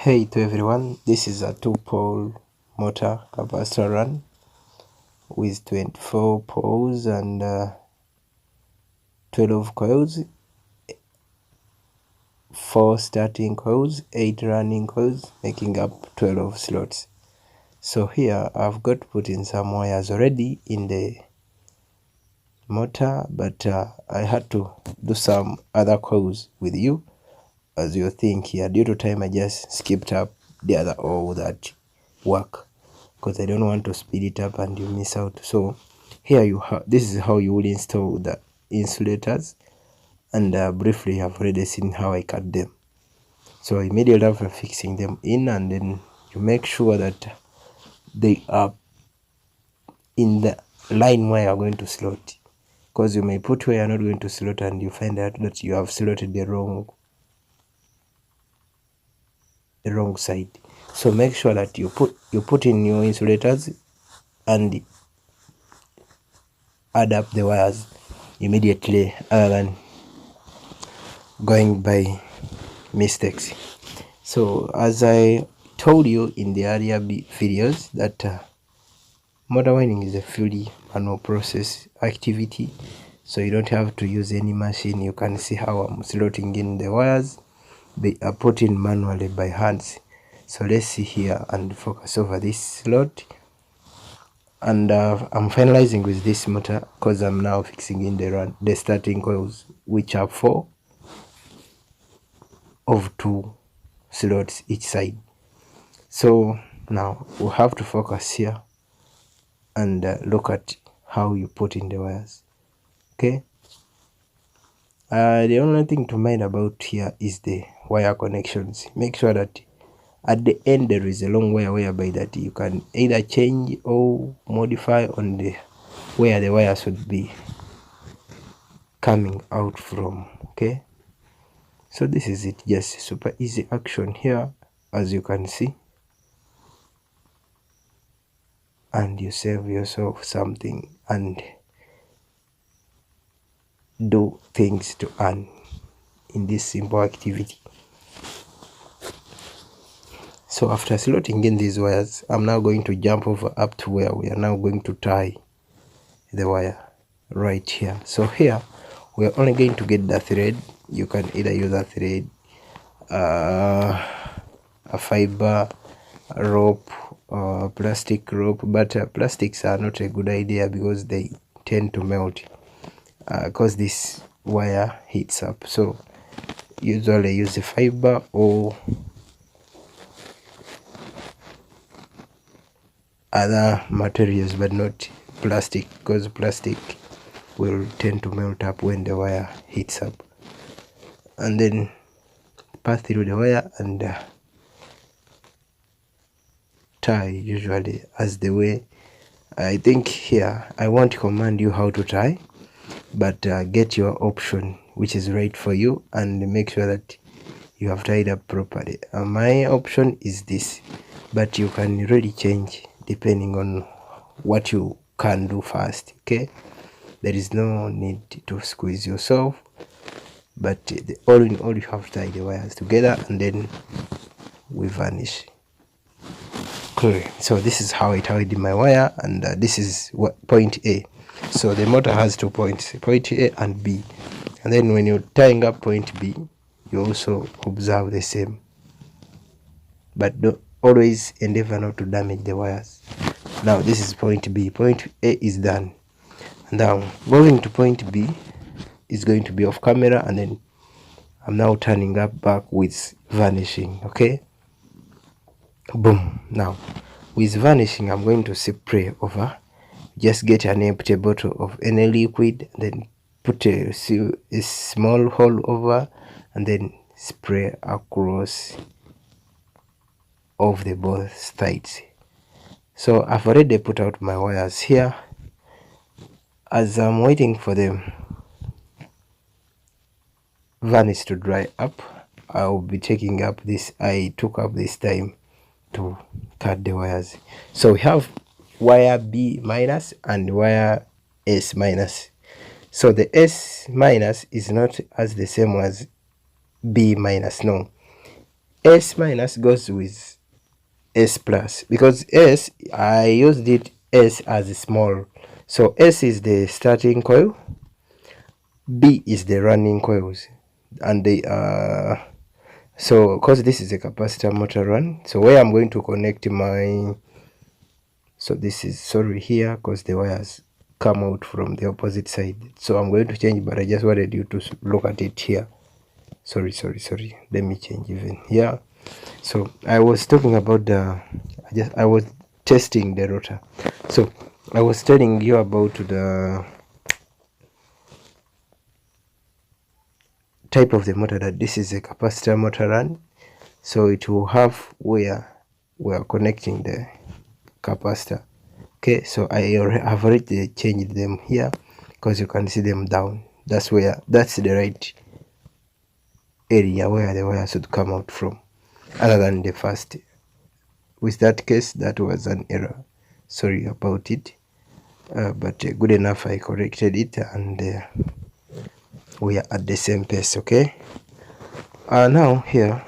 Hey to everyone, this is a 2-pole motor capacitor run with 24 poles and 12 coils, 4 starting coils, 8 running coils, making up 12 slots. So here I've got to put in some wires already in the motor, but I had to do some other coils with you. As you think here, due to time I just skipped up the other all that work because I don't want to speed it up and you miss out. So here you have, this is how you will install the insulators, and briefly I've already seen how I cut them. So immediately after fixing them in, and then you make sure that they are in the line where you're going to slot, because you may put where you're not going to slot and you find out that you have slotted the wrong side. So make sure that you put in your insulators and add up the wires immediately, other than going by mistakes. So as I told you in the earlier videos that motor winding is a fully manual process activity, so you don't have to use any machine. You can see how I'm slotting in the wires. They are put in manually by hands. So let's see here and focus over this slot. And I'm finalizing with this motor because I'm now fixing in the starting coils, which are 4 of 2 slots each side. So now we'll have to focus here and look at how you put in the wires. Okay, the only thing to mind about here is the wire connections. Make sure that at the end there is a long wire whereby that you can either change or modify on the where the wires should be coming out from. Okay, so this is it, just super easy action here, as you can see, and you save yourself something and do things to earn in this simple activity. So after slotting in these wires, I'm now going to jump over up to where we are now going to tie the wire right here. So here we are only going to get the thread. You can either use a thread, a fiber, a rope, plastic rope, but plastics are not a good idea because they tend to melt because this wire heats up. So usually use a fiber or other materials, but not plastic, because plastic will tend to melt up when the wire heats up. And then pass through the wire and tie, usually as the way. I think here I won't command you how to tie, but get your option which is right for you and make sure that you have tied up properly. My option is this, but you can really change depending on what you can do first. Okay, there is no need to squeeze yourself, but all in all, you have to tie the wires together and then we vanish. Okay, so this is how I tied my wire, and this is what point A. So the motor has 2 points, point A and B, and then when you're tying up point B, you also observe the same, but don't always endeavor not to damage the wires. Now this is point B, point A is done. Now going to point B is going to be off camera, and then I'm now turning up back with vanishing. Okay, boom. Now with vanishing, I'm going to spray over. Just get an empty bottle of any liquid, then put a small hole over, and then spray across of the both sides. So I've already put out my wires here. As I'm waiting for them varnish to dry up, I'll be taking up this. I took up this time to cut the wires. So we have wire B minus and wire S minus. So the S minus is not as the same as B minus, no. S minus goes with S plus, because S, I used it S as small, so S is the starting coil, B is the running coils, and they are, so because this is a capacitor motor run, so where I'm going to connect my, so this is, sorry, here, because the wires come out from the opposite side, so I'm going to change, but I just wanted you to look at it here. Sorry, let me change even here. So I was talking about the, I was testing the rotor. So I was telling you about the type of the motor, that this is a capacitor motor run, so it will have where we are connecting the capacitor. Okay, so I have already changed them here, because you can see them down. That's where, that's the right area where the wire should come out from, other than the first. With that case, that was an error, sorry about it, but good enough, I corrected it, and we are at the same pace. Okay, now here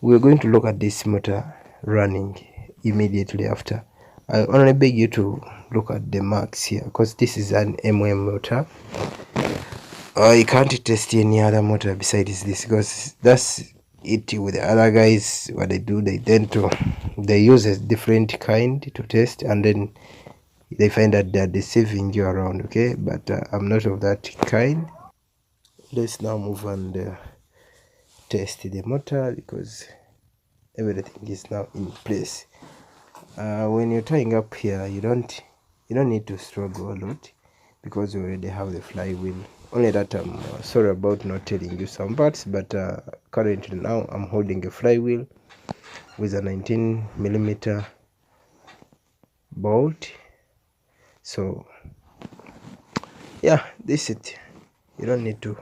we're going to look at this motor running immediately after. I only beg you to look at the marks here, because this is an motor. I can't test any other motor besides this, because that's it. With the other guys, what they do, they tend to, they use a different kind to test, and then they find that they're deceiving you around. Okay, but I'm not of that kind. Let's now move and test the motor, because everything is now in place. When you're tying up here, you don't need to struggle a lot, because you already have the flywheel. Only that I'm sorry about not telling you some parts, but currently now I'm holding a flywheel with a 19mm bolt. So yeah, this is it. You don't need to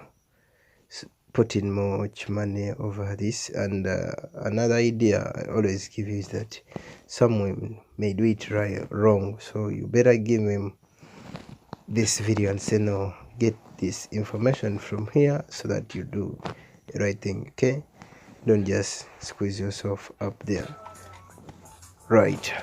put in much money over this. And another idea I always give you is that some women may do it wrong, so you better give them this video and say, no, get this information from here, so that you do the right thing. Okay, don't just squeeze yourself up there. Right.